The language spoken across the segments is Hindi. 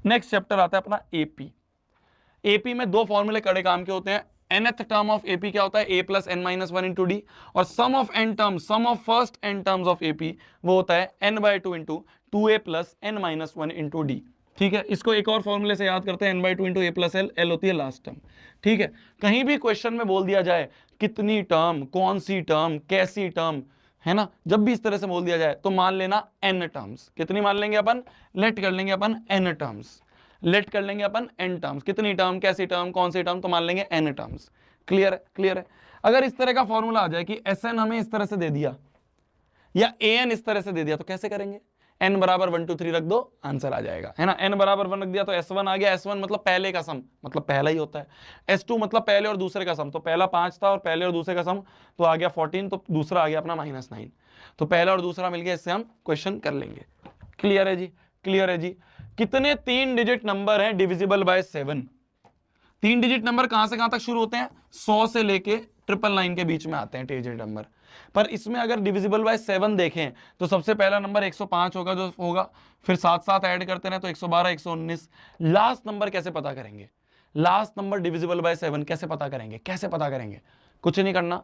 नेक्स्ट चैप्टर आता है अपना एपी। एपी में दो फॉर्मूले कड़े काम के होते हैं। nth टर्म ऑफ एपी क्या होता है, a plus n minus one into d, और sum of n term, sum of first n terms of AP वो होता है n by two into two a plus n minus one into d. ठीक है, इसको एक और फॉर्मूले से याद करते हैं, n by two into A plus L, L होती है लास्ट टर्म। ठीक है, कहीं भी क्वेश्चन में बोल दिया जाए कितनी टर्म, कौन सी टर्म, कैसी टर्म, है ना, जब भी इस तरह से बोल दिया जाए तो मान लेना n टर्म्स। कितनी मान लेंगे अपन, लेट कर लेंगे अपन n टर्म्स, लेट कर लेंगे अपन n टर्म्स। कितनी टर्म, कैसी टर्म, कौन सी टर्म, तो मान लेंगे n टर्म्स। क्लियर है, क्लियर है। अगर इस तरह का फॉर्मूला आ जाए कि Sn हमें इस तरह से दे दिया या An इस तरह से दे दिया, तो कैसे करेंगे, n बराबर 1 2 3 रख दो, आंसर आ जाएगा, है ना। n बराबर 1 रख दिया तो S1 आ गया। S1 मतलब पहले का सम, मतलब पहला ही होता है। S2 मतलब पहले और दूसरे का सम, तो पहला 5 था और पहले और दूसरे का सम तो आ गया 14, तो दूसरा आ गया अपना -9, तो पहला और दूसरा मिल गया, इससे हम क्वेश्चन कर लेंगे। क्लियर है जी, क्लियर है जी। कितने 3 डिजिट नंबर हैं डिविजिबल बाय 7? 3 डिजिट नंबर कहां से कहां तक शुरू होते हैं, 100 से लेके 999 के बीच में आते हैं 3 डिजिट नंबर। पर इसमें अगर डिविजिबल बाय 7 देखें तो सबसे पहला नंबर 105 होगा जो होगा, फिर साथ साथ ऐड करते हैं तो 112, 119। लास्ट नंबर कैसे पता करेंगे, लास्ट नंबर डिविजिबल बाय 7 कैसे पता करेंगे, कैसे पता करेंगे, कुछ नहीं करना,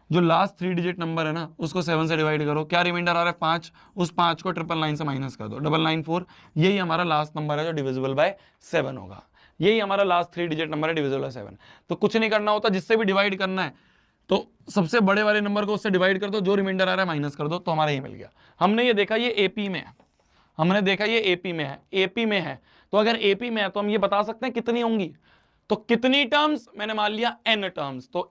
जो लास्ट 3 डिजिट नंबर है ना उसको 7 से डिवाइड करो, क्या रिमाइंडर आ रहा है 5, उस 5 को 999 से माइनस कर दो, 994। यही हमारा लास्ट नंबर है जो डिविजिबल बाय 7 होगा, यही हमारा लास्ट 3 डिजिट नंबर है डिविजिबल बाय 7। तो कुछ नहीं करना होता, जिससे भी डिवाइड करना है तो सबसे बड़े वाले नंबर को उससे डिवाइड कर दो, जो रिमाइंडर आ रहा है माइनस कर दो, तो हमारा ये मिल गया। हमने ये देखा ये एपी में है, हमने देखा ये एपी में है, एपी में है, तो अगर एपी में है तो हम ये बता सकते हैं कितनी होंगी, तो कितनी टर्म्स, मैंने मान लिया n टर्म्स, तो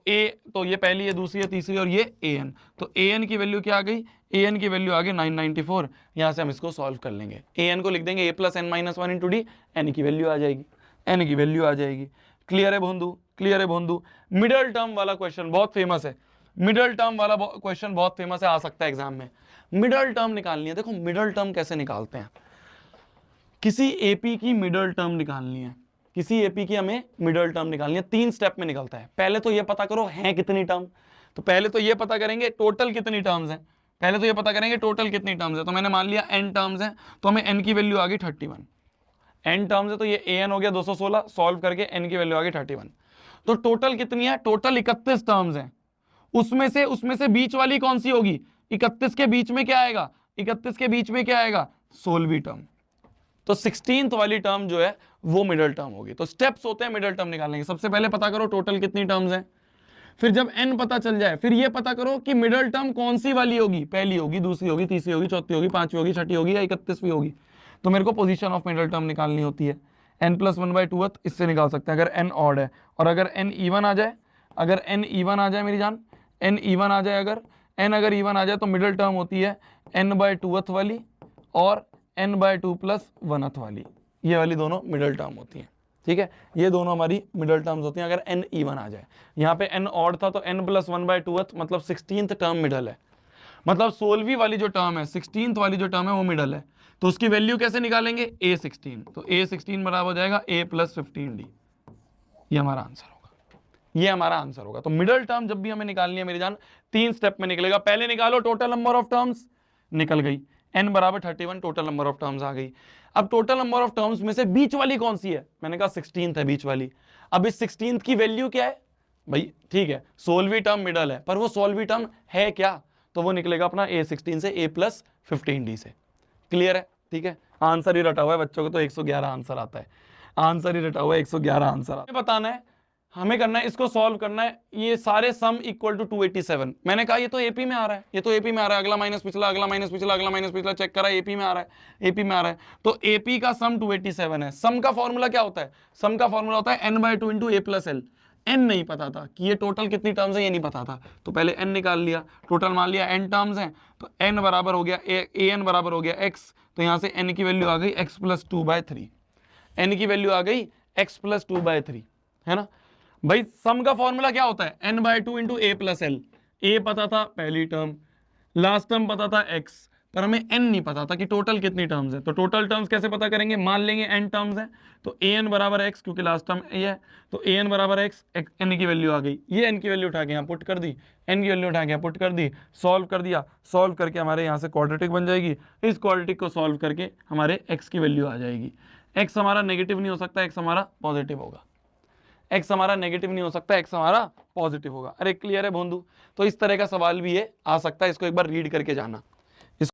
तो ये पहली है, दूसरी है, तीसरी, और ये an, तो an की वैल्यू क्या आ गई, an की वैल्यू आ गई 994। यहां से हम इसको सॉल्व कर लेंगे, an को लिख देंगे a plus n minus one into d, n की वैल्यू आ जाएगी, n की वैल्यू आ जाएगी। क्लियर है बंधु, क्लियर है बंधु। मिडल टर्म वाला क्वेश्चन बहुत फेमस है, मिडल टर्म वाला क्वेश्चन बहुत फेमस है, आ सकता है एग्जाम में। मिडल टर्म निकालनी है, देखो मिडल टर्म कैसे निकालते हैं, किसी एपी की मिडल टर्म निकालनी है, किसी एपी की हमें मिडल टर्म निकालनी है, 3 स्टेप में निकलता है। पहले तो ये पता करो है कितनी टर्म, तो पहले तो ये पता करेंगे टोटल कितनी टर्म्स हैं, पहले तो ये पता करेंगे टोटल कितनी टर्म्स है। तो मैंने मान लिया n टर्म्स हैं, तो हमें n की वैल्यू आ गई 31, n टर्म्स है तो ये an हो गया 216, सॉल्व करके n की वैल्यू आ गई 31। तो टोटल कितनी है, टोटल 31 टर्म्स हैं, उसमें से बीच वाली कौन सी होगी, 31 के बीच में क्या आएगा, 31 के बीच में क्या आएगा, 16वीं टर्म, तो 16th वाली टर्म जो है वो मिडल टर्म होगी। तो स्टेप्स होते हैं मिडल टर्म निकालने के, सबसे पहले पता करो टोटल कितनी टर्म्स हैं, फिर जब n पता चल जाए फिर ये पता करो कि मिडल टर्म कौन सी वाली होगी, पहली होगी, दूसरी होगी, तीसरी होगी, चौथी होगी, पांचवी होगी, छठी होगी या 31वीं होगी। तो मेरे को पोजीशन ऑफ मिडल टर्म निकालनी होती है, n प्लस 1/2 इससे निकाल सकते हैं अगर n ऑड है, और अगर n इवन आ जाए, अगर n इवन आ जाए मेरी जान, n इवन आ जाए, अगर n अगर इवन आ जाए तो मिडल टर्म होती है n/2 वाली और n/2 प्लस 1 वाली, ये वाली दोनों मिडल टर्म होती हैं। ठीक है, ये दोनों हमारी मिडल टर्म्स होती हैं अगर n इवन आ जाए। यहाँ पे n ऑड था तो n प्लस 1/2 मतलब 16th टर्म मिडल है, मतलब 16वीं वाली जो टर्म है, 16th वाली जो टर्म है वो मिडल है। तो उसकी वैल्यू कैसे निकालेंगे, a16, तो a16 बराबर हो जाएगा a प्लस 15d, ये हमारा आंसर होगा, ये हमारा आंसर होगा। तो मिडल टर्म जब भी हमें निकालनी है मेरी जान 3 स्टेप में निकलेगा। पहले निकालो टोटल नंबर ऑफ टर्म्स, निकल गई, n बराबर 31 टोटल नंबर ऑफ टर्म्स आ गई। अब टोटल नंबर ऑफ टर्म्स में से बीच वाली कौन सी है, मैंने कहा 16th है बीच वाली। अब इस 16th की वैल्यू क्या है भाई, ठीक है 16वीं टर्म मिडल है, पर वो 16वीं टर्म है क्या, तो वो निकलेगा अपना a16 से a प्लस 15d से। क्लियर है, ठीक है, आंसर ही रटा हुआ है बच्चों को, तो 111 आंसर आता है, आंसर ही रटा हुआ है, 111 आंसर आता है। बताना है, हमें करना है, इसको सॉल्व करना है, ये सारे सम इक्वल टू 287। मैंने कहा ये तो एपी में आ रहा है, ये तो एपी में आ रहा है, अगला माइनस पिछला, अगला माइनस पिछला, अगला माइनस पिछला, चेक करा एपी में आ रहा है, एपी में आ रहा है। तो एपी का सम 287 है। सम का फॉर्मूला क्या होता है, सम का फॉर्मूला होता है n/2 into a plus L. n नहीं पता था कि ये टोटल कितनी टर्म्स है, ये नहीं पता था, तो पहले n निकाल लिया, टोटल मान लिया n टर्म्स हैं, तो n बराबर हो गया an बराबर हो गया x, तो यहां से n की वैल्यू आ गई x प्लस 2/3, n की वैल्यू आ गई x प्लस 2/3, है ना भाई। सम का फॉर्मूला क्या होता है, n/2 into a plus L. a पता था पहली टर्म, लास्ट टर्म पता था x, पर हमें n नहीं पता था कि टोटल कितनी टर्म्स है। तो टोटल टर्म्स कैसे पता करेंगे, मान लेंगे n टर्म्स है, तो an बराबर x, क्योंकि लास्ट टर्म a है, तो an बराबर x, n की वैल्यू आ गई, ये n की वैल्यू उठा के यहाँ पुट कर दी, n की वैल्यू उठा के यहाँ पुट कर दी, सॉल्व कर दिया, सॉल्व करके हमारे यहाँ से क्वाड्रेटिक बन जाएगी, इस क्वाड्रेटिक को सॉल्व करके हमारे x की वैल्यू आ जाएगी, एक्स हमारा नेगेटिव नहीं हो सकता, एक्स हमारा पॉजिटिव होगा। एक्स हमारा नेगेटिव नहीं हो सकता, एक्स हमारा पॉजिटिव होगा। अरे क्लियर है बंधु? तो इस तरह का सवाल भी ये आ सकता है, इसको एक बार रीड करके जाना।